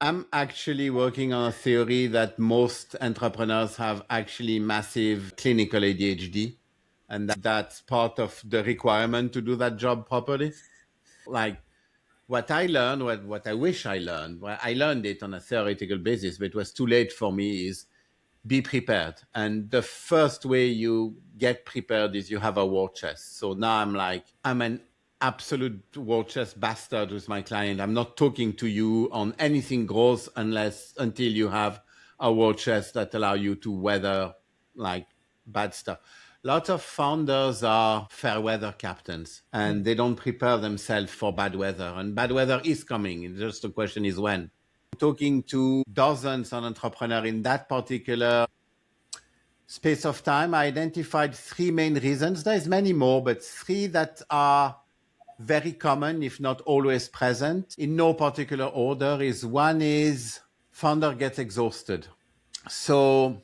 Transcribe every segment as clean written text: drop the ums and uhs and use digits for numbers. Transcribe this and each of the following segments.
I'm actually working on a theory that most entrepreneurs have actually massive clinical ADHD, and that's part of the requirement to do that job properly. Like what I learned, what I wish I learned, well, I learned it on a theoretical basis, but it was too late for me, is be prepared. And the first way you get prepared is you have a war chest. So now I'm an absolute war chest bastard with my client. I'm not talking to you on anything gross until you have a war chest that allow you to weather like bad stuff. Lots of founders are fair weather captains and they don't prepare themselves for bad weather. And bad weather is coming. It's just the question is when. Talking to dozens of entrepreneurs in that particular space of time, I identified three main reasons. There's many more, but three that are very common, if not always present, in no particular order. One is founder gets exhausted. So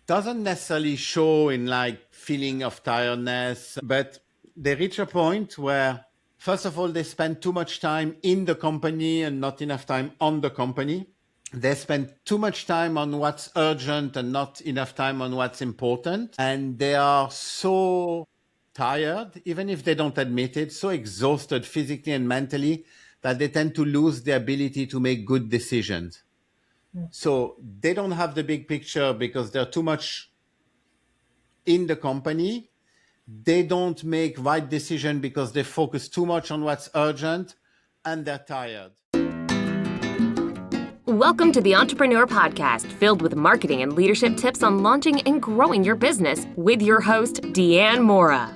doesn't necessarily show in like feeling of tiredness, but they reach a point where, first of all, they spend too much time in the company and not enough time on the company. They spend too much time on what's urgent and not enough time on what's important. And they are so tired, even if they don't admit it, so exhausted physically and mentally that they tend to lose the ability to make good decisions. So they don't have the big picture because they're too much in the company. They don't make right decision because they focus too much on what's urgent and they're tired. Welcome to the Entrepreneur Podcast, filled with marketing and leadership tips on launching and growing your business with your host, Deanne Mora.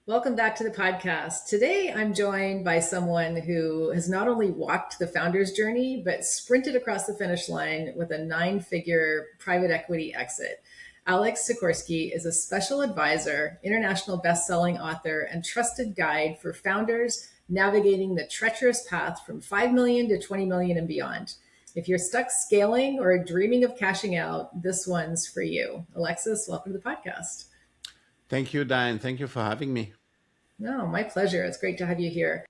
Welcome back to the podcast. Today, I'm joined by someone who has not only walked the founder's journey, but sprinted across the finish line with a 9-figure private equity exit. Alex Sikorski is a special advisor, international best-selling author, and trusted guide for founders navigating the treacherous path from 5 million to 20 million and beyond. If you're stuck scaling or dreaming of cashing out, this one's for you. Alexis, welcome to the podcast. Thank you, Diane. Thank you for having me. No, my pleasure. It's great to have you here.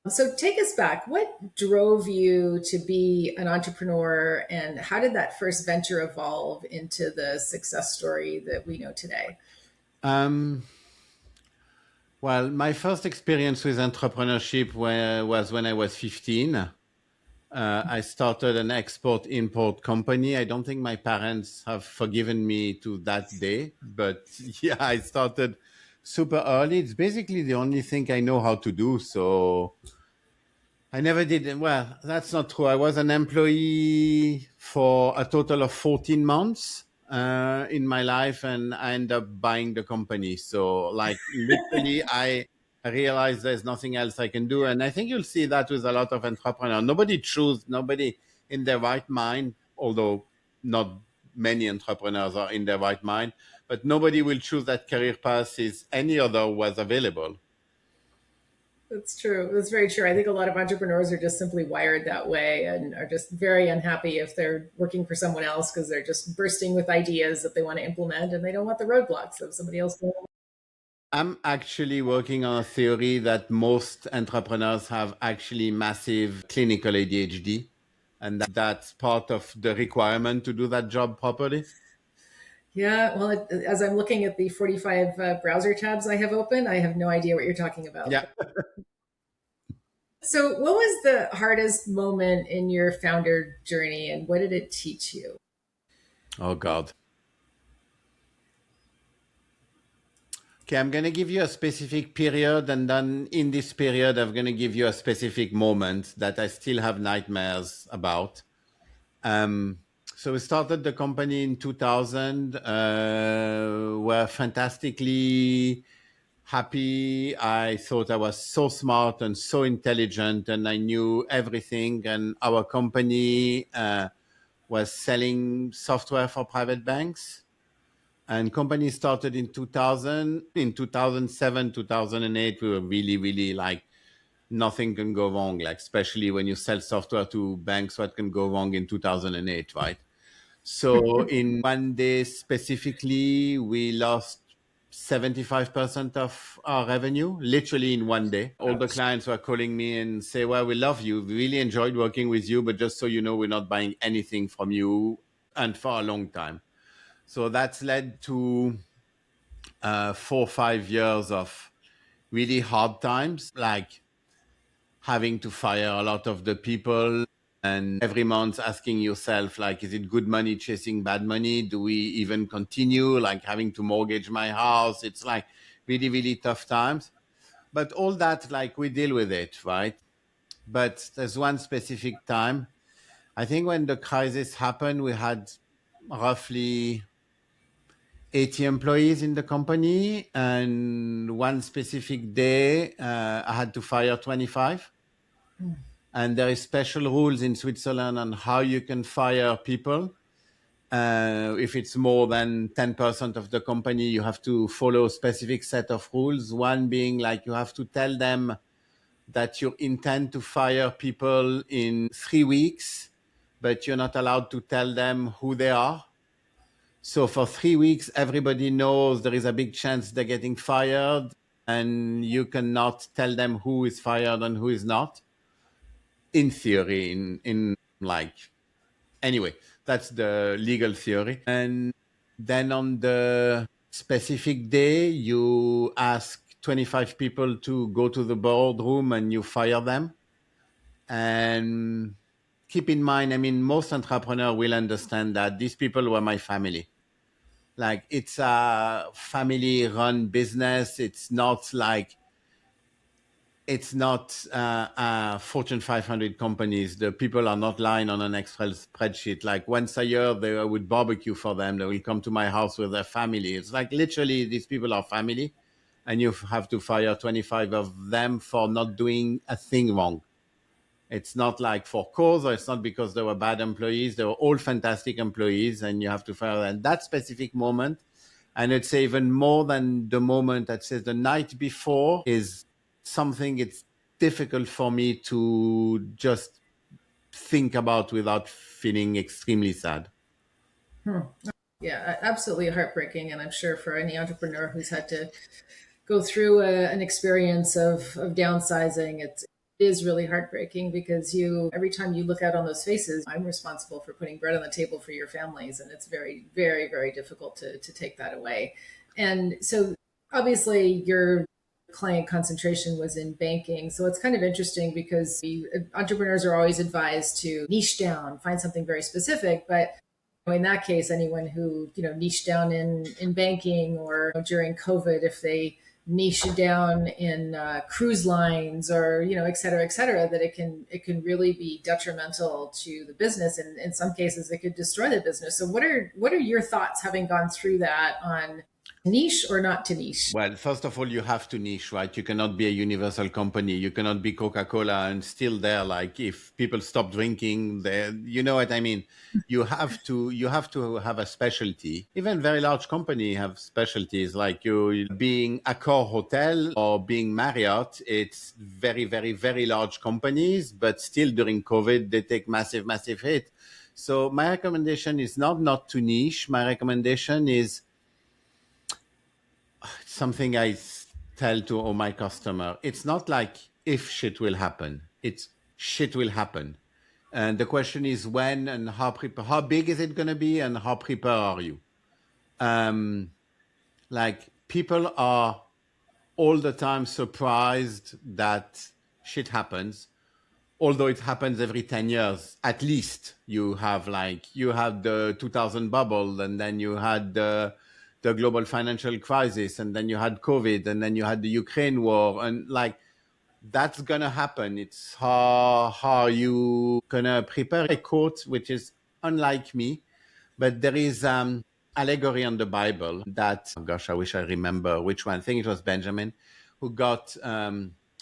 So take us back. What drove you to be an entrepreneur, and how did that first venture evolve into the success story that we know today? Well, my first experience with entrepreneurship was when I was 15. I started an export-import company. I don't think my parents have forgiven me to that day, but yeah, I started super early. It's basically the only thing I know how to do. So I never did. Well, that's not true. I was an employee for a total of 14 months in my life, and I ended up buying the company. So like literally, I realized there's nothing else I can do. And I think you'll see that with a lot of entrepreneurs. Nobody in their right mind, although not many entrepreneurs are in their right mind, but nobody will choose that career path if any other was available. That's true. That's very true. I think a lot of entrepreneurs are just simply wired that way and are just very unhappy if they're working for someone else because they're just bursting with ideas that they want to implement and they don't want the roadblocks of somebody else doing it. I'm actually working on a theory that most entrepreneurs have actually massive clinical ADHD, and that's part of the requirement to do that job properly. Yeah, well, as I'm looking at the 45 browser tabs I have open, I have no idea what you're talking about. Yeah. So what was the hardest moment in your founder journey and what did it teach you? Oh, God. Okay, I'm going to give you a specific period, and then in this period, I'm going to give you a specific moment that I still have nightmares about. So we started the company in 2000. We're fantastically happy. I thought I was so smart and so intelligent, and I knew everything. And our company was selling software for private banks. And company started in 2000. In 2007, 2008, we were really, really like nothing can go wrong. Like especially when you sell software to banks, what can go wrong in 2008, right? So in one day specifically, we lost 75% of our revenue, literally in one day. All the clients were calling me and say, well, we love you. We really enjoyed working with you, but just so you know, we're not buying anything from you and for a long time. So that's led to 4 or 5 years of really hard times, like having to fire a lot of the people and every month asking yourself, like, is it good money chasing bad money? Do we even continue? Like having to mortgage my house. It's like really, really tough times. But all that, like, we deal with it, right? But there's one specific time. I think when the crisis happened, we had roughly 80 employees in the company. And one specific day, I had to fire 25. And there is special rules in Switzerland on how you can fire people. If it's more than 10% of the company, you have to follow a specific set of rules. One being like you have to tell them that you intend to fire people in 3 weeks, but you're not allowed to tell them who they are. So for 3 weeks, everybody knows there is a big chance they're getting fired, and you cannot tell them who is fired and who is not. In theory, in like, anyway, that's the legal theory. And then on the specific day, you ask 25 people to go to the boardroom and you fire them. And keep in mind, I mean, most entrepreneurs will understand that these people were my family. Like, it's a family run business. It's not like, it's not Fortune 500 companies. The people are not lying on an Excel spreadsheet. Like once a year, they would barbecue for them. They will come to my house with their family. It's like literally these people are family, and you have to fire 25 of them for not doing a thing wrong. It's not like for cause, or it's not because they were bad employees. They were all fantastic employees, and you have to fire them. That specific moment, and I'd say even more than the moment that says the night before, is something it's difficult for me to just think about without feeling extremely sad. Yeah, absolutely heartbreaking. And I'm sure for any entrepreneur who's had to go through an experience of downsizing, it is really heartbreaking because you, every time you look out on those faces, I'm responsible for putting bread on the table for your families. And it's very, very, very difficult to take that away. And so obviously your client concentration was in banking. So it's kind of interesting because entrepreneurs are always advised to niche down, find something very specific. But in that case, anyone who, niche down in banking, or during COVID, if they niche down in cruise lines, or et cetera, that it can really be detrimental to the business, and in some cases it could destroy the business. So what are your thoughts, having gone through that, on niche or not to niche? Well, first of all, you have to niche, right? You cannot be a universal company. You cannot be Coca-Cola and still there. Like if people stop drinking, you know what I mean? You have to have a specialty. Even very large company have specialties, like you being Accor Hotel or being Marriott. It's very, very, very large companies, but still during COVID, they take massive, massive hit. So my recommendation is not to niche. My recommendation is something I tell to all my customer. It's not like if shit will happen. It's shit will happen. And the question is when and how big is it going to be, and how prepared are you? Like people are all the time surprised that shit happens, although it happens every 10 years at least. You had the 2000 bubble, and then you had the global financial crisis, and then you had COVID, and then you had the Ukraine war, and like that's gonna happen. It's how are you gonna prepare? A quote which is unlike me, but there is allegory on the Bible that, oh gosh, I wish I remember which one. I think it was Benjamin who got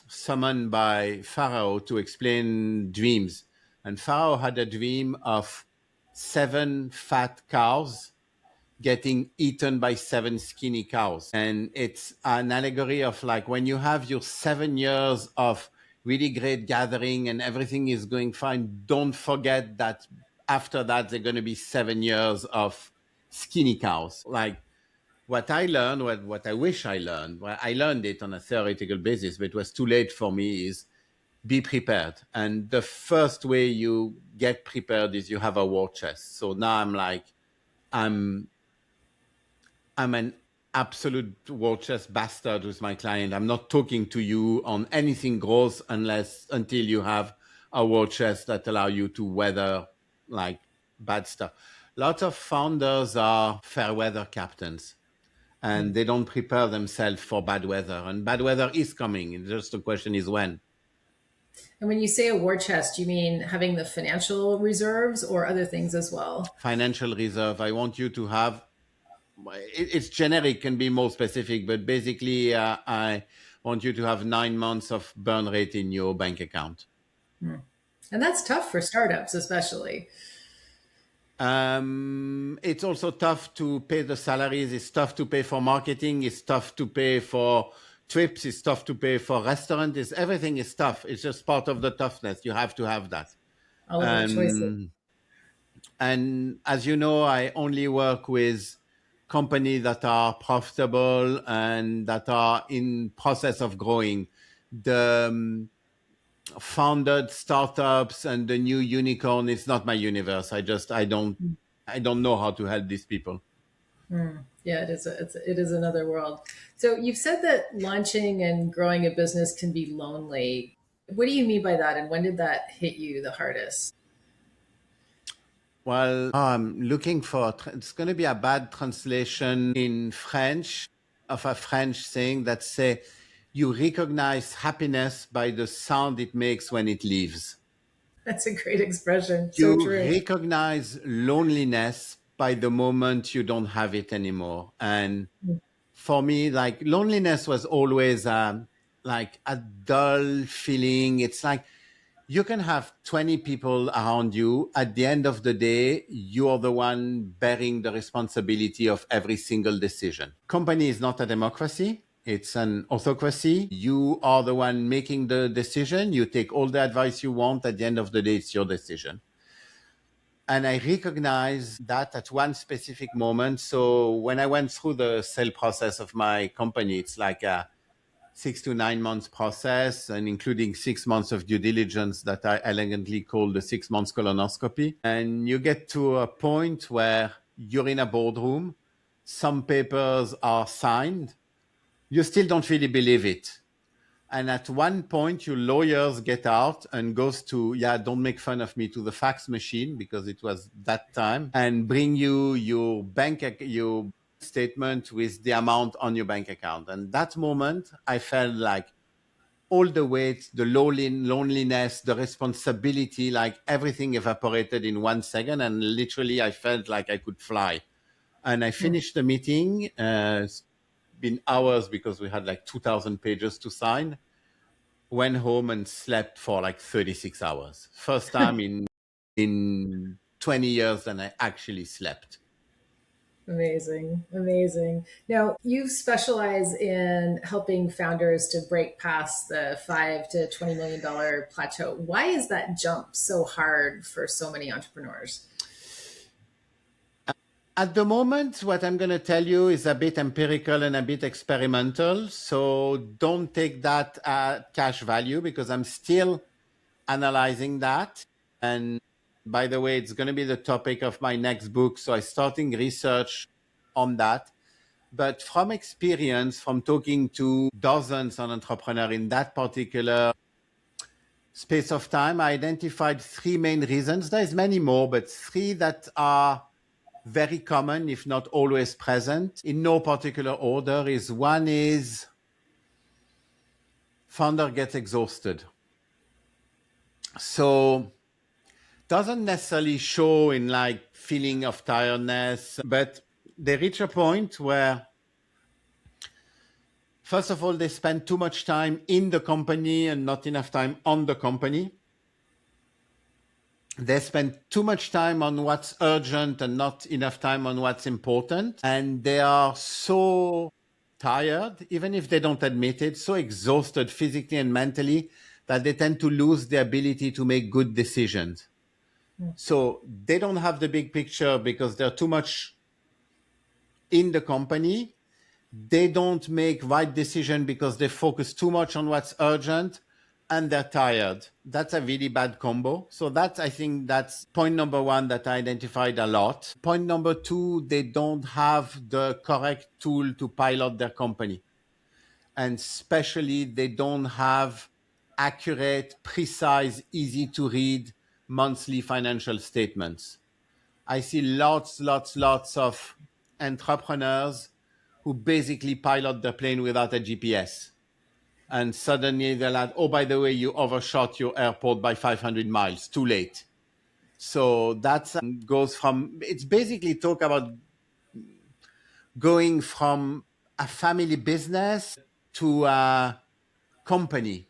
summoned by Pharaoh to explain dreams. And Pharaoh had a dream of 7 fat cows getting eaten by 7 skinny cows. And it's an allegory of like when you have your 7 years of really great gathering and everything is going fine, don't forget that after that, there are going to be 7 years of skinny cows. Like what I learned, what I wish I learned, well, I learned it on a theoretical basis, but it was too late for me, is be prepared. And the first way you get prepared is you have a war chest. So now I'm an absolute war chest bastard with my client. I'm not talking to you on anything gross until you have a war chest that allow you to weather like bad stuff. Lots of founders are fair weather captains, and they don't prepare themselves for bad weather. And bad weather is coming. It's just the question is when. And when you say a war chest, you mean having the financial reserves or other things as well? Financial reserve. I want you to have, it's generic, can be more specific, but basically I want you to have 9 months of burn rate in your bank account. And that's tough for startups, especially. It's also tough to pay the salaries. It's tough to pay for marketing. It's tough to pay for trips. It's tough to pay for restaurants. Everything is tough. It's just part of the toughness. You have to have that. All of the choices. And as you know, I only work with companies that are profitable and that are in process of growing. The founded startups and the new unicorn, it's not my universe. I don't know how to help these people. Yeah, it is another world. So you've said that launching and growing a business can be lonely. What do you mean by that? And when did that hit you the hardest? Well, I'm looking for, it's going to be a bad translation in French of a French saying that say, you recognize happiness by the sound it makes when it leaves. That's a great expression. So You true. recognize loneliness by the moment you don't have it anymore. And for me, like loneliness was always like a dull feeling. It's like you can have 20 people around you. At the end of the day, you're the one bearing the responsibility of every single decision. Company is not a democracy. It's an autocracy. You are the one making the decision. You take all the advice you want. At the end of the day, it's your decision. And I recognize that at one specific moment. So when I went through the sale process of my company, it's like a 6 to 9 months process, and including 6 months of due diligence that I elegantly call the 6 months colonoscopy. And you get to a point where you're in a boardroom, some papers are signed, you still don't really believe it. And at one point, your lawyers get out and goes to, don't make fun of me, to the fax machine, because it was that time, and bring you your your statement with the amount on your bank account. And that moment, I felt like all the weight, the loneliness, the responsibility, like everything evaporated in 1 second. And literally, I felt like I could fly. And I finished the meeting. It's been hours because we had like 2,000 pages to sign. Went home and slept for like 36 hours. First time in 20 years that I actually slept. Amazing. Amazing. Now, you specialize in helping founders to break past the $5 to $20 million plateau. Why is that jump so hard for so many entrepreneurs? At the moment, what I'm going to tell you is a bit empirical and a bit experimental. So don't take that at cash value, because I'm still analyzing that. And by the way, it's going to be the topic of my next book. So I'm starting research on that. But from experience, from talking to dozens of entrepreneurs in that particular space of time, I identified 3 main reasons. There's many more, but 3 that are very common, if not always present, in no particular order. One is founder gets exhausted. So doesn't necessarily show in like feeling of tiredness, but they reach a point where, first of all, they spend too much time in the company and not enough time on the company. They spend too much time on what's urgent and not enough time on what's important. And they are so tired, even if they don't admit it, so exhausted physically and mentally, that they tend to lose the ability to make good decisions. So they don't have the big picture because they're too much in the company, they don't make right decision because they focus too much on what's urgent and they're tired. That's a really bad combo. So I think that's point number one that I identified a lot. Point number two, they don't have the correct tool to pilot their company. And especially they don't have accurate, precise, easy to read monthly financial statements. I see lots of entrepreneurs who basically pilot their plane without a GPS. And suddenly they're like, oh, by the way, you overshot your airport by 500 miles, too late. So that goes from, it's basically talk about going from a family business to a company,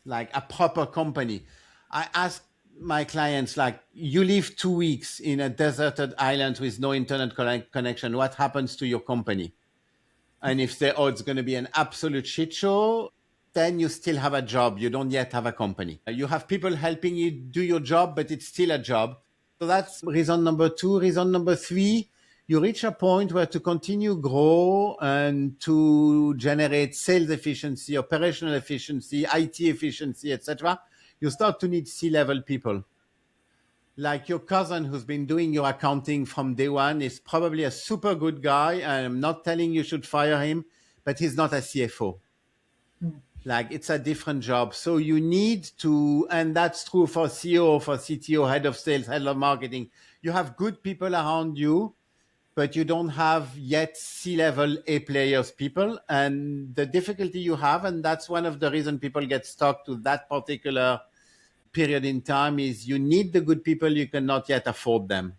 like a proper company. I ask my clients, like, you live 2 weeks in a deserted island with no internet connection. What happens to your company? And if they, oh, it's going to be an absolute shit show, then you still have a job. You don't yet have a company. You have people helping you do your job, but it's still a job. So that's reason number two. Reason number three, you reach a point where to continue grow and to generate sales efficiency, operational efficiency, IT efficiency, etc., you start to need C-level people. Like your cousin who's been doing your accounting from day one is probably a super good guy. I'm not telling you should fire him, but he's not a CFO. Like, it's a different job. So you need to, and that's true for CEO, for CTO, head of sales, head of marketing. You have good people around you, but you don't have yet C-level A players people. And the difficulty you have, and that's one of the reasons people get stuck to that particular period in time, is you need the good people, you cannot yet afford them.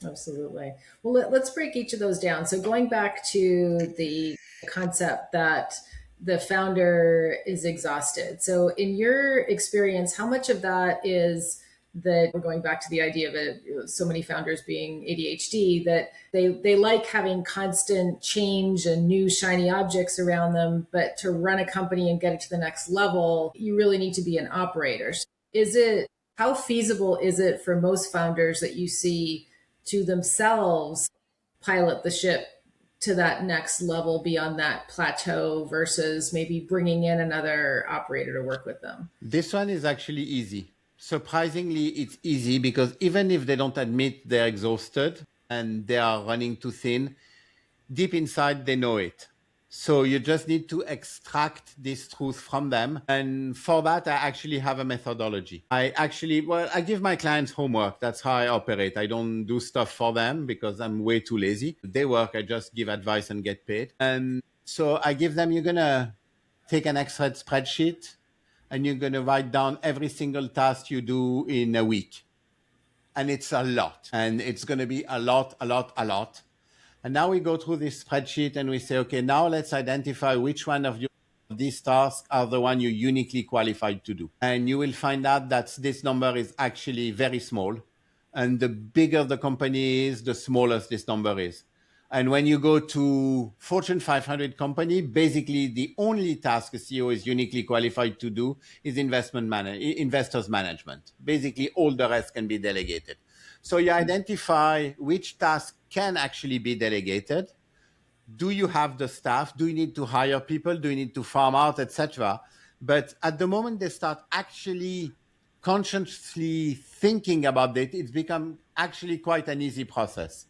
Absolutely. Well, let's break each of those down. So going back to the concept that the founder is exhausted. So in your experience, how much of that is that we're going back to the idea of it, so many founders being ADHD, that they like having constant change and new shiny objects around them, but to run a company and get it to the next level, you really need to be an operator. How feasible is it for most founders that you see to themselves pilot the ship to that next level beyond that plateau versus maybe bringing in another operator to work with them? This one is actually easy. Surprisingly, it's easy because even if they don't admit they're exhausted and they are running too thin, deep inside they know it. So you just need to extract this truth from them. And for that, I actually have a methodology. I give my clients homework. That's how I operate. I don't do stuff for them because I'm way too lazy. They work, I just give advice and get paid. And so I give them, you're going to take an Excel spreadsheet and you're going to write down every single task you do in a week. And it's a lot. And it's going to be a lot. And now we go through this spreadsheet and we say, okay, now let's identify which one of these tasks are the one you're uniquely qualified to do. And you will find out that this number is actually very small. And the bigger the company is, the smaller this number is. And when you go to Fortune 500 company, basically the only task a CEO is uniquely qualified to do is investors management. Basically, all the rest can be delegated. So you identify which task can actually be delegated. Do you have the staff? Do you need to hire people? Do you need to farm out, etc.? But at the moment they start actually consciously thinking about it, it's become actually quite an easy process.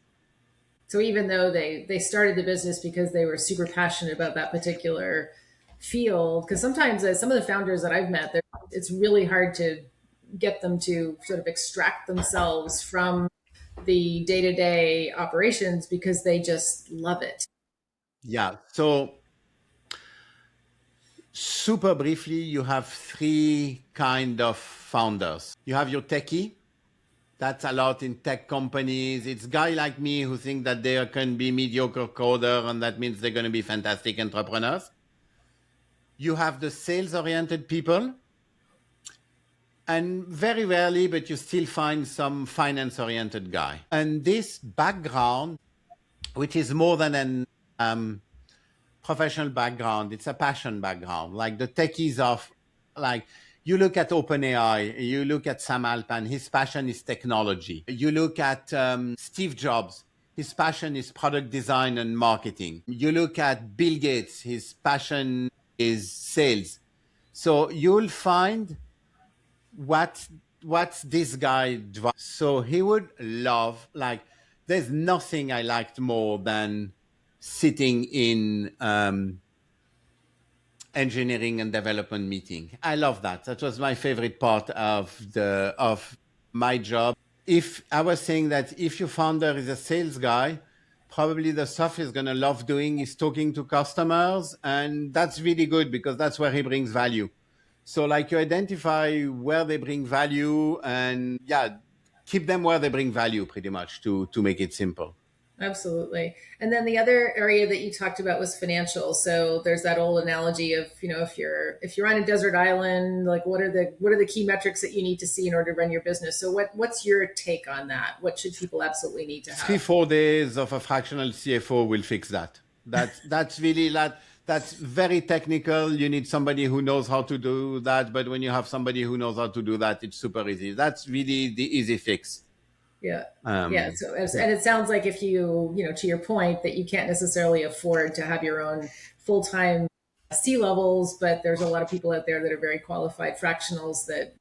So even though they started the business because they were super passionate about that particular field, because sometimes some of the founders that I've met, it's really hard to get them to sort of extract themselves from the day-to-day operations because they just love it. Yeah. So super briefly, you have three kind of founders. You have your techie. That's a lot in tech companies. It's guy like me who think that they can be mediocre coder and that means they're going to be fantastic entrepreneurs. You have the sales-oriented people. And very rarely, but you still find some finance-oriented guy. And this background, which is more than an professional background, it's a passion background. Like the techies of, like, you look at OpenAI, you look at Sam Altman, his passion is technology. You look at Steve Jobs, his passion is product design and marketing. You look at Bill Gates, his passion is sales. So you'll find what's this guy drive. So he would love, like, there's nothing I liked more than sitting in engineering and development meeting. I love that. That was my favorite part of my job. If I was saying that if your founder is a sales guy, probably the stuff he's going to love doing is talking to customers, and that's really good because that's where he brings value. So like you identify where they bring value and keep them where they bring value pretty much to make it simple. Absolutely. And then the other area that you talked about was financial. So there's that old analogy of, if you're on a desert island, like what are the key metrics that you need to see in order to run your business? So what's your take on that? What should people absolutely need to have? 3-4 days of a fractional CFO will fix that. That's really that's very technical. You need somebody who knows how to do that. But when you have somebody who knows how to do that, it's super easy. That's really the easy fix. Yeah. So, and it sounds like if to your point, that you can't necessarily afford to have your own full-time C-levels, but there's a lot of people out there that are very qualified fractionals that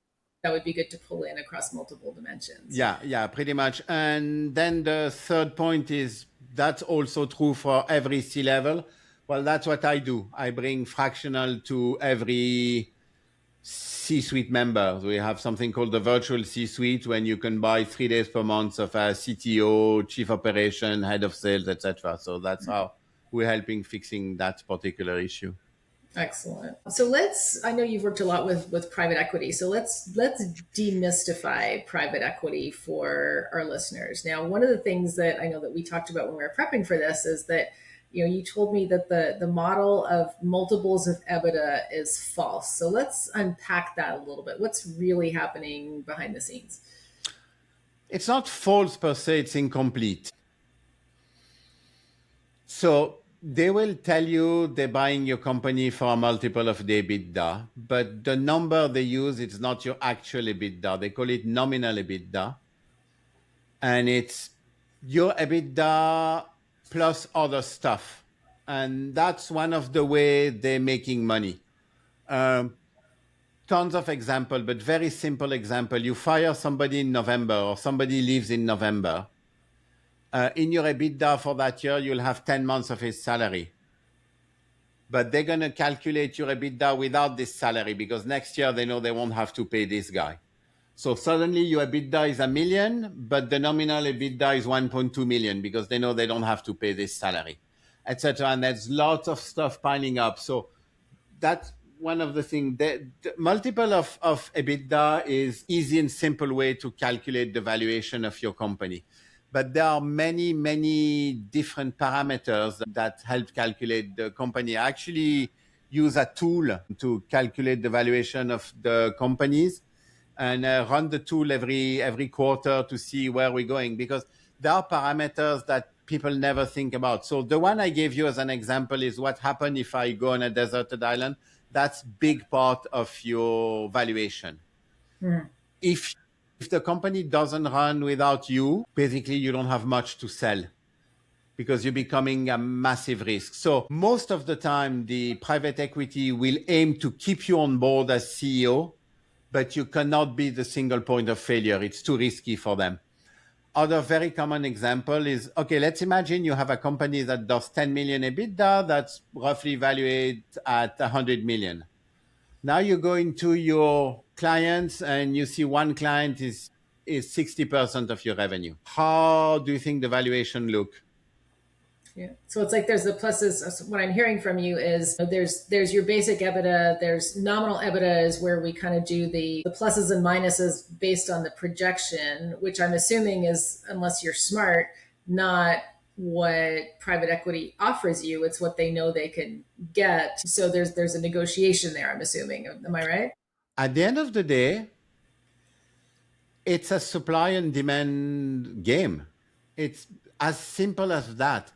would be good to pull in across multiple dimensions. Yeah, pretty much. And then the third point is that's also true for every C-level. Well, that's what I do. I bring fractional to every C-suite members. We have something called the virtual C-suite when you can buy 3 days per month of a CTO, chief operation, head of sales, etc. So that's how we're helping fixing that particular issue. Excellent. So I know you've worked a lot with private equity. So let's demystify private equity for our listeners. Now, one of the things that I know that we talked about when we were prepping for this is that you told me that the model of multiples of EBITDA is false. So let's unpack that a little bit. What's really happening behind the scenes? It's not false per se, it's incomplete. So they will tell you they're buying your company for a multiple of the EBITDA, but the number they use, it's not your actual EBITDA. They call it nominal EBITDA. And it's your EBITDA plus other stuff. And that's one of the way they're making money. Tons of example, but very simple example. You fire somebody in November or somebody leaves in November. In your EBITDA for that year, you'll have 10 months of his salary. But they're going to calculate your EBITDA without this salary because next year they know they won't have to pay this guy. So suddenly your EBITDA is $1 million, but the nominal EBITDA is 1.2 million because they know they don't have to pay this salary, etc. And there's lots of stuff piling up. So that's one of the things. The multiple of EBITDA is easy and simple way to calculate the valuation of your company. But there are many, many different parameters that help calculate the company. I actually use a tool to calculate the valuation of the companies and run the tool every quarter to see where we're going, because there are parameters that people never think about. So the one I gave you as an example is what happens if I go on a deserted island. That's big part of your valuation. Mm. If the company doesn't run without you, basically you don't have much to sell because you're becoming a massive risk. So most of the time, the private equity will aim to keep you on board as CEO, but you cannot be the single point of failure. It's too risky for them. Other very common example is, okay, let's imagine you have a company that does 10 million EBITDA that's roughly valued at 100 million. Now you go into your clients and you see one client is 60% of your revenue. How do you think the valuation look? Yeah. So it's like there's the pluses. What I'm hearing from you is there's your basic EBITDA, there's nominal EBITDA is where we kind of do the pluses and minuses based on the projection, which I'm assuming is, unless you're smart, not what private equity offers you. It's what they know they can get. So there's a negotiation there, I'm assuming. Am I right? At the end of the day, it's a supply and demand game. It's as simple as that.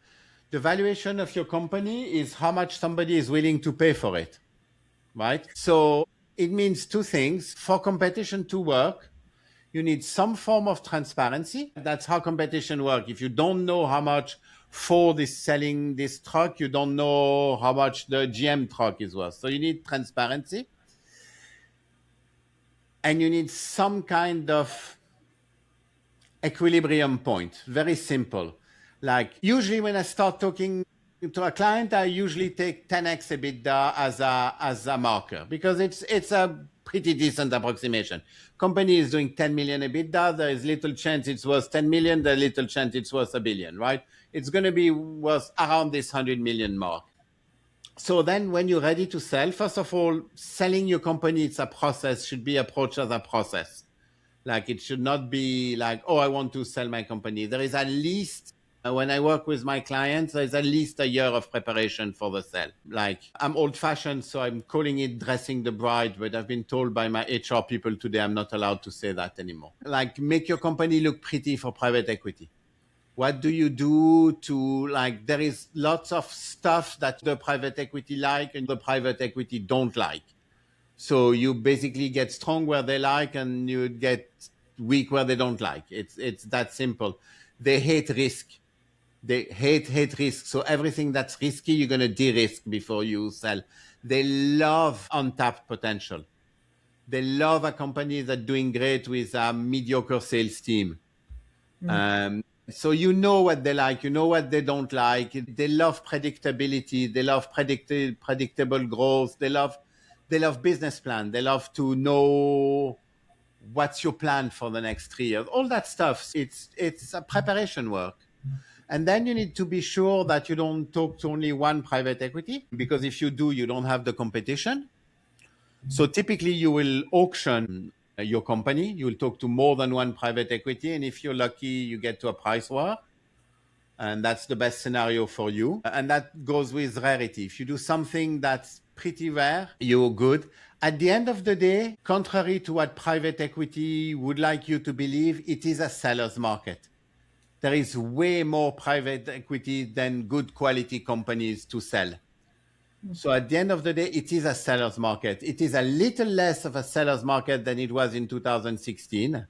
The valuation of your company is how much somebody is willing to pay for it, right? So it means two things. For competition to work, You need some form of transparency. That's how competition works. If you don't know how much Ford is selling this truck, you don't know how much the GM truck is worth. So you need transparency. And you need some kind of equilibrium point. Very simple. Like usually when I start talking to a client, I usually take 10x EBITDA as a marker because it's a pretty decent approximation. Company is doing 10 million EBITDA. There is little chance it's worth 10 million. There's little chance it's worth $1 billion, right? It's going to be worth around this 100 million mark. So then when you're ready to sell, first of all, selling your company, it's a process, should be approached as a process. Like it should not be like, oh, I want to sell my company. There is at least, when I work with my clients, there's at least a year of preparation for the sale. Like I'm old fashioned, so I'm calling it dressing the bride, but I've been told by my HR people today, I'm not allowed to say that anymore. Like make your company look pretty for private equity. What do you do to like, there is lots of stuff that the private equity like and the private equity don't like. So you basically get strong where they like and you get weak where they don't like. It's that simple. They hate risk. They hate risk. So everything that's risky, you're going to de-risk before you sell. They love untapped potential. They love a company that's doing great with a mediocre sales team. So you know what they like, you know what they don't like. They love predictability. They love predictable growth. They love business plan. They love to know what's your plan for the next 3 years. All that stuff. It's a preparation work. And then you need to be sure that you don't talk to only one private equity, because if you do, you don't have the competition. So typically you will auction your company. You will talk to more than one private equity. And if you're lucky, you get to a price war. And that's the best scenario for you. And that goes with rarity. If you do something that's pretty rare, you're good. At the end of the day, contrary to what private equity would like you to believe, it is a seller's market. There is way more private equity than good quality companies to sell. So at the end of the day, it is a seller's market. It is a little less of a seller's market than it was in 2016.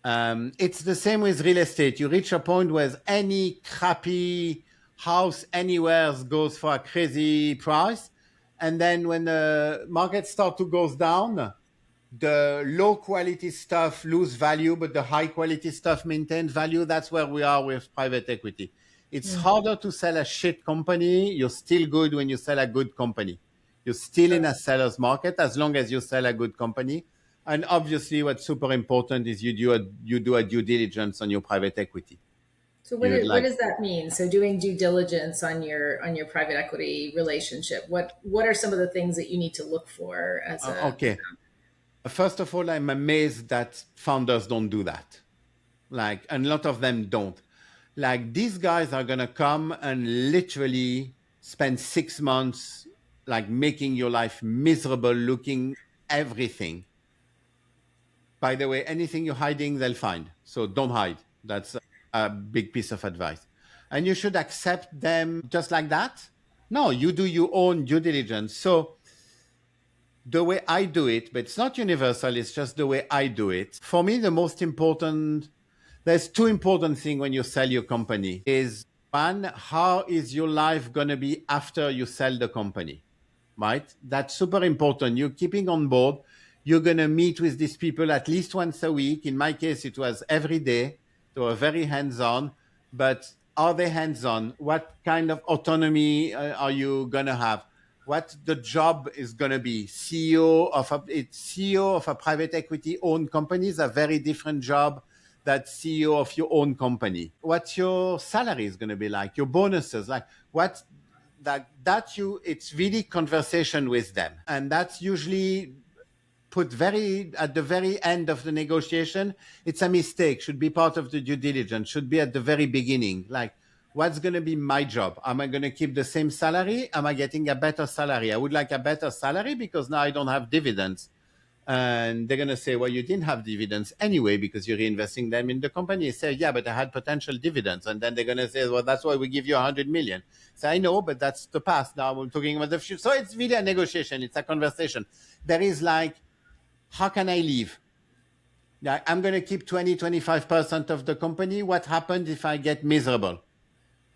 It's the same with real estate. You reach a point where any crappy house anywhere goes for a crazy price. And then when the market starts to go down, the low quality stuff lose value, but the high quality stuff maintains value. That's where we are with private equity. It's harder to sell a shit company. You're still good when you sell a good company. You're still in a seller's market as long as you sell a good company. And obviously, what's super important is you do a due diligence on your private equity. So what does that mean? So doing due diligence on your private equity relationship, what are some of the things that you need to look for as a okay. First of all, I'm amazed that founders don't do that. Like, and a lot of them don't. Like, these guys are going to come and literally spend 6 months, like, making your life miserable, looking everything. By the way, anything you're hiding, they'll find. So don't hide. That's a big piece of advice. And you should accept them just like that. No, you do your own due diligence. So the way I do it, but it's not universal, it's just the way I do it. For me, the most important, there's two important things when you sell your company is one, how is your life going to be after you sell the company, right? That's super important. You're keeping on board. You're going to meet with these people at least once a week. In my case, it was every day. They were very hands-on, but are they hands-on? What kind of autonomy are you going to have? What the job is going to be. CEO of a private equity owned company is a very different job than CEO of your own company. What your salary is going to be like, your bonuses, like what it's really conversation with them. And that's usually put at the very end of the negotiation. It's a mistake, should be part of the due diligence, should be at the very beginning. Like, what's going to be my job? Am I going to keep the same salary? Am I getting a better salary? I would like a better salary because now I don't have dividends. And they're going to say, well, you didn't have dividends anyway because you're reinvesting them in the company. You say, yeah, but I had potential dividends. And then they're going to say, well, that's why we give you 100 million. So I know, but that's the past. Now I'm talking about the future. So it's really a negotiation. It's a conversation. There is like, how can I leave? Yeah, I'm going to keep 20, 25% of the company. What happens if I get miserable?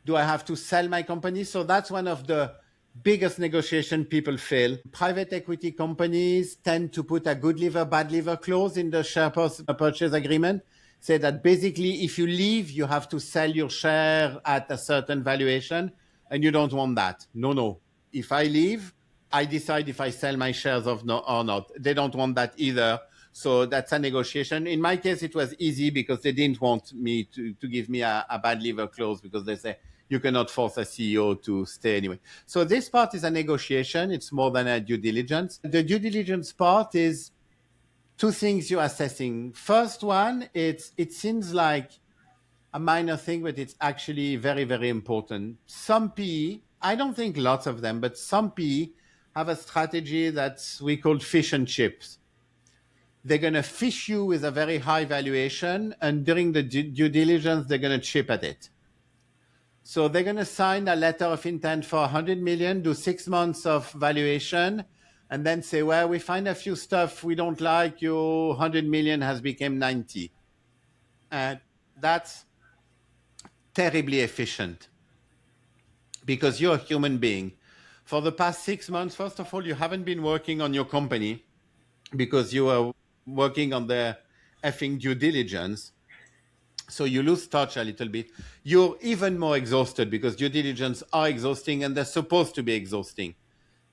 Do I have to sell my company? So that's one of the biggest negotiation people fail. Private equity companies tend to put a good liver, bad liver clause in the share purchase agreement. Say that basically if you leave, you have to sell your share at a certain valuation, and you don't want that. No, no. If I leave, I decide if I sell my shares or not. They don't want that either. So that's a negotiation. In my case, it was easy because they didn't want me to give me a bad liver clause, because they say you cannot force a CEO to stay anyway. So this part is a negotiation. It's more than a due diligence. The due diligence part is two things you're assessing. First one, it seems like a minor thing, but it's actually very, very important. Some PE, I don't think lots of them, but some PE have a strategy that we call fish and chips. They're going to fish you with a very high valuation, and during the due diligence, they're going to chip at it. So they're going to sign a letter of intent for 100 million, do 6 months of valuation, and then say, well, we find a few stuff we don't like, your 100 million has become 90. And that's terribly efficient, because you're a human being. For the past 6 months, first of all, you haven't been working on your company because you are working on the effing due diligence. So you lose touch a little bit. You're even more exhausted because due diligence are exhausting, and they're supposed to be exhausting.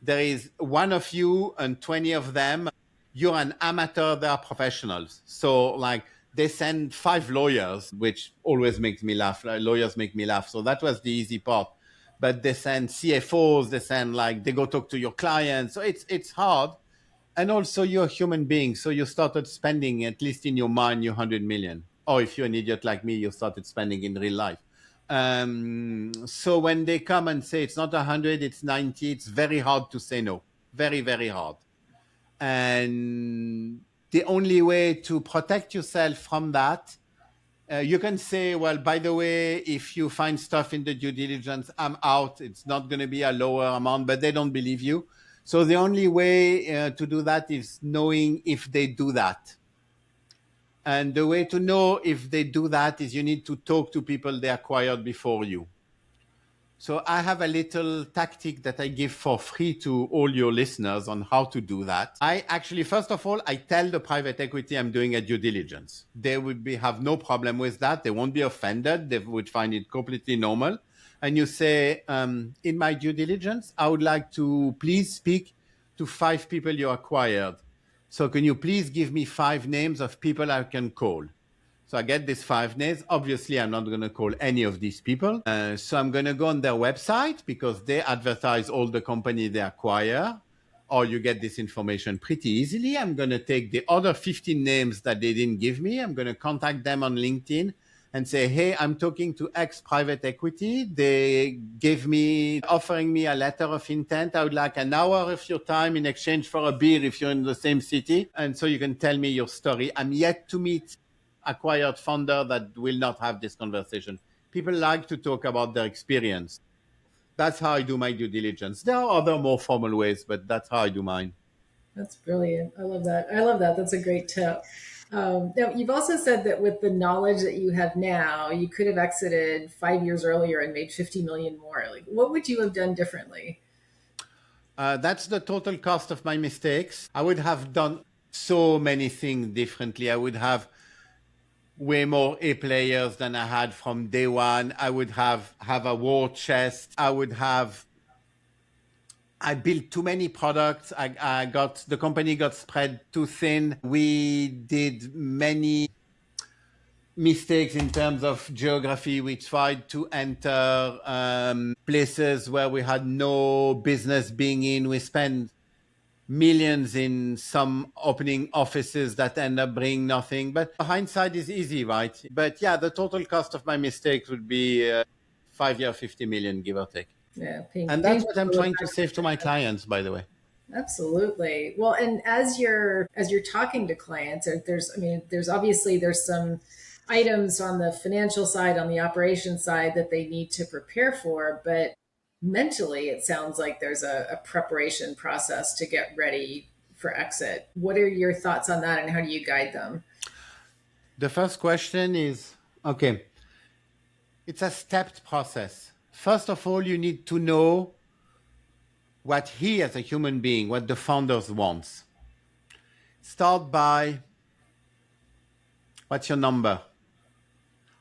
There is one of you and 20 of them. You're an amateur, they are professionals. So like they send 5 lawyers, which always makes me laugh. Lawyers make me laugh. So that was the easy part. But they send CFOs, they send they go talk to your clients. So it's hard. And also you're a human being. So you started spending, at least in your mind, your 100 million. Or if you're an idiot like me, you started spending in real life. So when they come and say it's not 100, it's 90, it's very hard to say no. Very, very hard. And the only way to protect yourself from that, you can say, well, by the way, if you find stuff in the due diligence, I'm out. It's not going to be a lower amount, but they don't believe you. So the only way to do that is knowing if they do that. And the way to know if they do that is you need to talk to people they acquired before you. So I have a little tactic that I give for free to all your listeners on how to do that. I actually, first of all, I tell the private equity I'm doing a due diligence. They would have no problem with that. They won't be offended. They would find it completely normal. And you say, in my due diligence, I would like to please speak to 5 people you acquired. So can you please give me 5 names of people I can call? So I get these 5 names. Obviously, I'm not going to call any of these people. So I'm going to go on their website because they advertise all the company they acquire, or you get this information pretty easily. I'm going to take the other 15 names that they didn't give me. I'm going to contact them on LinkedIn and say, hey, I'm talking to X private equity. They gave me, offering me a letter of intent. I would like an hour of your time in exchange for a beer if you're in the same city. And so you can tell me your story. I'm yet to meet acquired founder that will not have this conversation. People like to talk about their experience. That's how I do my due diligence. There are other more formal ways, but that's how I do mine. That's brilliant. I love that. I love that. That's a great tip. Now, you've also said that with the knowledge that you have now, you could have exited 5 years earlier and made 50 million more. Like, what would you have done differently? That's the total cost of my mistakes. I would have done so many things differently. I would have way more A players than I had from day one. I would have a war chest. I built too many products. The company got spread too thin. We did many mistakes in terms of geography. We tried to enter places where we had no business being in. We spent millions in some opening offices that end up bringing nothing. But hindsight is easy, right? But yeah, the total cost of my mistakes would be 5 year, 50 million, give or take. Yeah, And that's painful what I'm to look trying to back. save to my clients, by the way. Absolutely. Well, and as you're talking to clients, there's obviously there's some items on the financial side, on the operation side that they need to prepare for, but mentally it sounds like there's a preparation process to get ready for exit. What are your thoughts on that and how do you guide them? The first question is, okay, it's a stepped process. First of all, you need to know what he as a human being, what the founders wants. Start by, what's your number?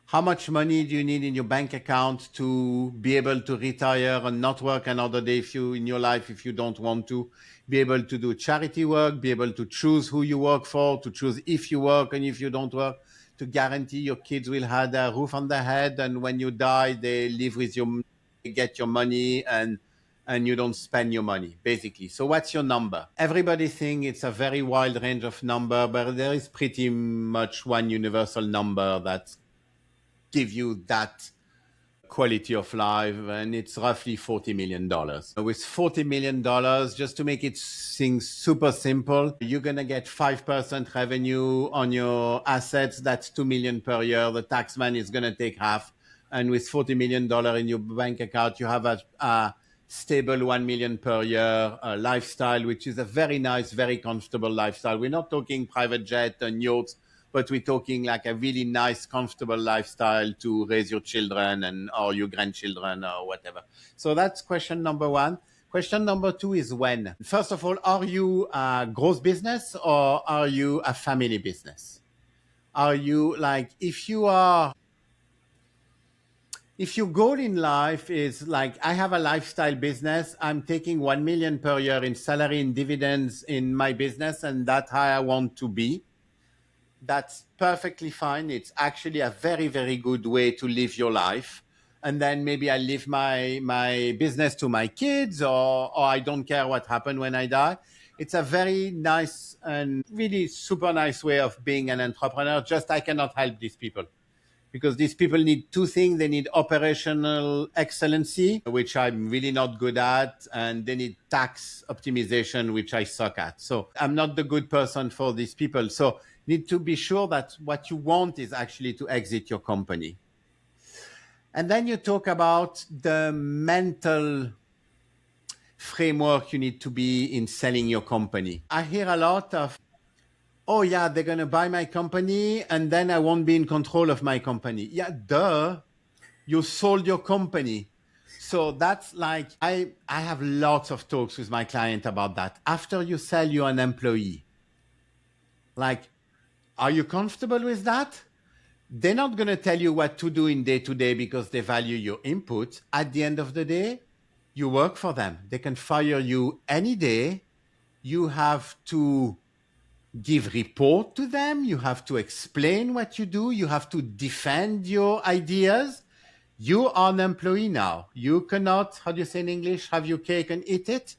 How much money do you need in your bank account to be able to retire and not work another day in your life if you don't want to? Be able to do charity work, be able to choose who you work for, to choose if you work and if you don't work, to guarantee your kids will have a roof on their head, and when you die, they live with you, they get your money, and you don't spend your money, basically. So what's your number? Everybody thinks it's a very wide range of number, but there is pretty much one universal number that give you that quality of life, and it's roughly $40 million. With $40 million, just to make it things super simple, you're going to get 5% revenue on your assets. That's $2 million per year. The taxman is going to take half. And with $40 million in your bank account, you have a stable $1 million per year lifestyle, which is a very nice, very comfortable lifestyle. We're not talking private jet and yachts, but we're talking like a really nice, comfortable lifestyle to raise your children and or your grandchildren or whatever. So that's question number one. Question number two is when. First of all, are you a growth business or are you a family business? Are you like, if your goal in life is like, I have a lifestyle business, I'm taking 1 million per year in salary and dividends in my business, and that's how I want to be, that's perfectly fine. It's actually a very, very good way to live your life. And then maybe I leave my business to my kids, or I don't care what happened when I die. It's a very nice and really super nice way of being an entrepreneur. Just I cannot help these people, because these people need two things. They need operational excellency, which I'm really not good at, and they need tax optimization, which I suck at. So I'm not the good person for these people. So need to be sure that what you want is actually to exit your company. And then you talk about the mental framework you need to be in selling your company. I hear a lot of, oh yeah, they're going to buy my company and then I won't be in control of my company. Yeah, duh. You sold your company. So that's like, I have lots of talks with my client about that. After you sell, you're an employee. Like, are you comfortable with that? They're not going to tell you what to do in day to day because they value your input. At the end of the day, you work for them. They can fire you any day. You have to give report to them. You have to explain what you do. You have to defend your ideas. You are an employee now. You cannot, how do you say in English, have your cake and eat it?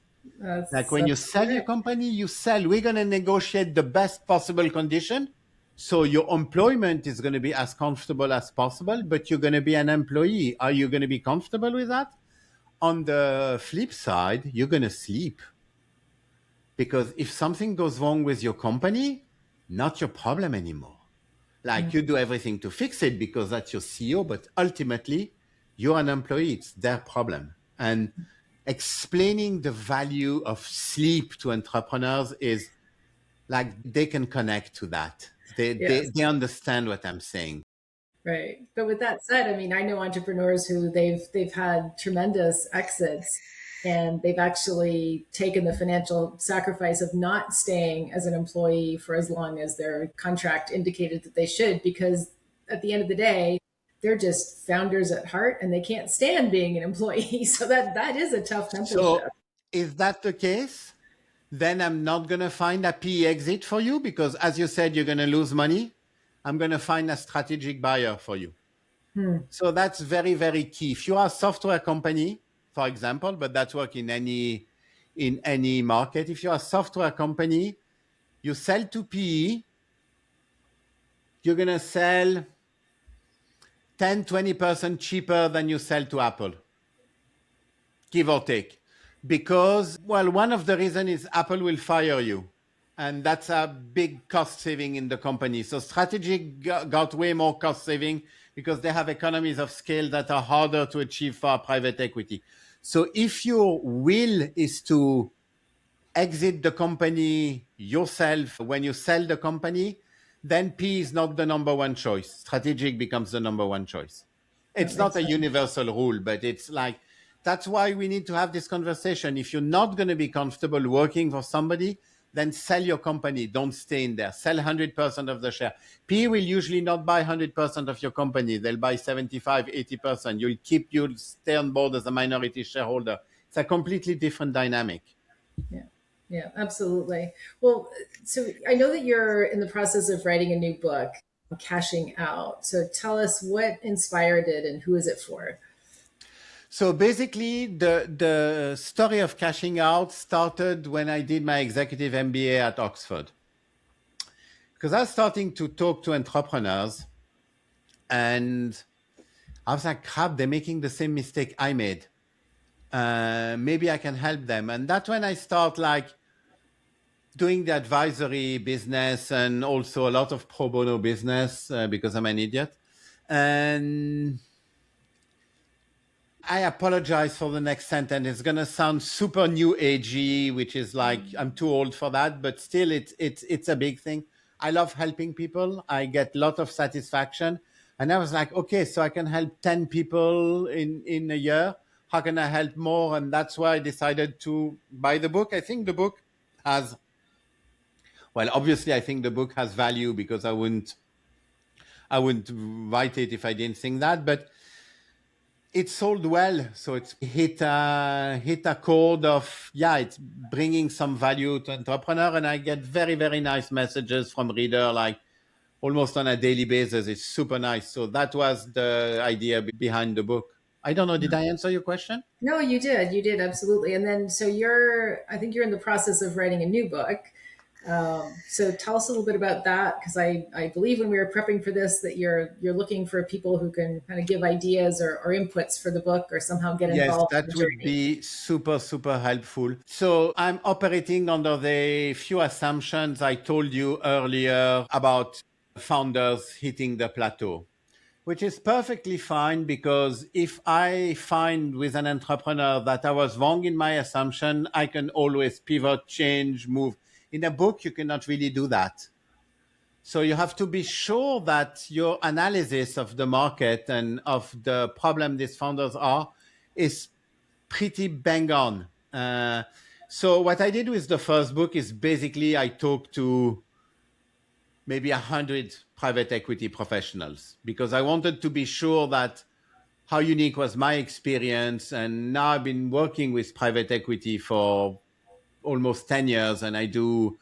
Like when you sell your company, you sell. We're going to negotiate the best possible condition. So your employment is going to be as comfortable as possible, but you're going to be an employee. Are you going to be comfortable with that? On the flip side, you're going to sleep. Because if something goes wrong with your company, not your problem anymore. Like you do everything to fix it because that's your CEO, but ultimately you're an employee. It's their problem. And explaining the value of sleep to entrepreneurs is like they can connect to that. They understand what I'm saying. Right. But with that said, I mean, I know entrepreneurs who they've had tremendous exits, and they've actually taken the financial sacrifice of not staying as an employee for as long as their contract indicated that they should, because at the end of the day, they're just founders at heart and they can't stand being an employee. So that is a tough mental So shift. if that's the case, then I'm not going to find a PE exit for you because, as you said, you're going to lose money. I'm going to find a strategic buyer for you. So that's very, very key. If you are a software company, for example, but that's work in any market. If you're a software company, you sell to PE, you're going to sell 10-20% cheaper than you sell to Apple, give or take. Because, well, one of the reasons is Apple will fire you. And that's a big cost saving in the company. So strategic got way more cost saving because they have economies of scale that are harder to achieve for private equity. So if your will is to exit the company yourself when you sell the company, then P is not the number one choice. Strategic becomes the number one choice. It's That not makes a sense. universal rule, but it's like, that's why we need to have this conversation. If you're not going to be comfortable working for somebody, then sell your company. Don't stay in there. Sell 100% of the share. P will usually not buy 100% of your company. They'll buy 75, 80%. You'll stay on board as a minority shareholder. It's a completely different dynamic. Yeah. Yeah, absolutely. Well, so I know that you're in the process of writing a new book, Cashing Out. So tell us what inspired it and who is it for? So basically, the story of cashing out started when I did my executive MBA at Oxford. Because I was starting to talk to entrepreneurs, and I was like, crap, they're making the same mistake I made. Maybe I can help them. And that's when I start like doing the advisory business and also a lot of pro bono business because I'm an idiot. And I apologize for the next sentence. It's gonna sound super new agey, which is like I'm too old for that, but still, it's a big thing. I love helping people. I get a lot of satisfaction, and I was like, okay, so I can help 10 people in a year. How can I help more? And that's why I decided to buy the book. I think the book has, well, obviously, I think the book has value because I wouldn't write it if I didn't think that, but it sold well, so it's hit a chord of, yeah, it's bringing some value to entrepreneur, and I get very, very nice messages from reader like almost on a daily basis. It's super nice. So that was the idea behind the book. I don't know, did I answer your question? No, you did. You did absolutely. And then, so I think you're in the process of writing a new book. So tell us a little bit about that, because I believe when we were prepping for this that you're looking for people who can kind of give ideas or inputs for the book or somehow get Yes, involved in that the would journey. be super, super helpful. So I'm operating under the few assumptions I told you earlier about founders hitting the plateau, which is perfectly fine, because if I find with an entrepreneur that I was wrong in my assumption, I can always pivot, change, move. In a book, you cannot really do that. So you have to be sure that your analysis of the market and of the problem these founders are is pretty bang on. So what I did with the first book is basically I talked to maybe 100 private equity professionals because I wanted to be sure that how unique was my experience. And now I've been working with private equity for almost 10 years, and I do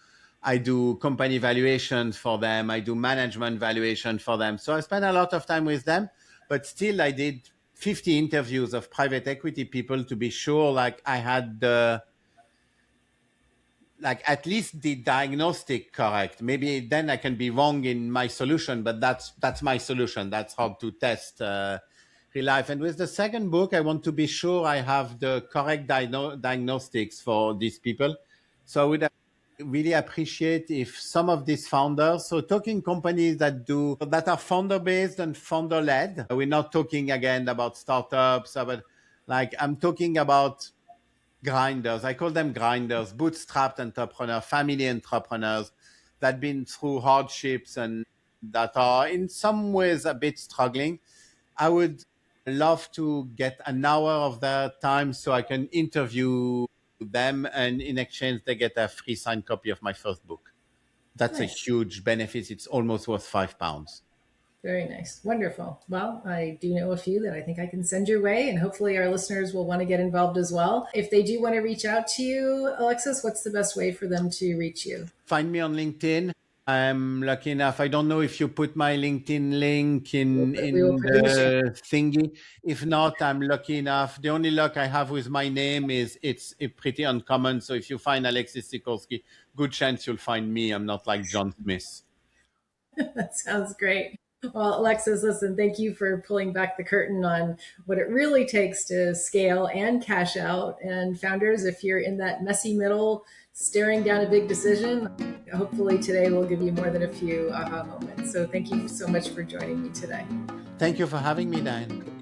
company valuations for them. I do management valuation for them. So I spend a lot of time with them, but still I did 50 interviews of private equity people to be sure like I had like at least the diagnostic correct. Maybe then I can be wrong in my solution, but that's my solution. That's how to test real life. And with the second book, I want to be sure I have the correct diagnostics for these people. So I would really appreciate if some of these founders, so talking companies that are founder based and founder led. We're not talking again about startups, but like I'm talking about grinders. I call them grinders, bootstrapped entrepreneurs, family entrepreneurs that been through hardships and that are in some ways a bit struggling. I would love to get an hour of their time so I can interview them, and in exchange they get a free signed copy of my first book. That's a Nice. huge benefit. It's almost worth £5. Very nice. Wonderful. Well, I do know a few that I think I can send your way, and hopefully our listeners will want to get involved as well. If they do want to reach out to you, Alexis, what's the best way for them to reach you? Find me on LinkedIn. I'm lucky enough. I don't know if you put my LinkedIn link in We will in put it in the show. the thingy. If not, I'm lucky enough. The only luck I have with my name is it's pretty uncommon. So if you find Alexis Sikorski, good chance you'll find me. I'm not like John Smith. That sounds great. Well, Alexis, listen, thank you for pulling back the curtain on what it really takes to scale and cash out. And founders, if you're in that messy middle, staring down a big decision, hopefully today will give you more than a few aha moments. So thank you so much for joining me today. Thank you for having me, Diane.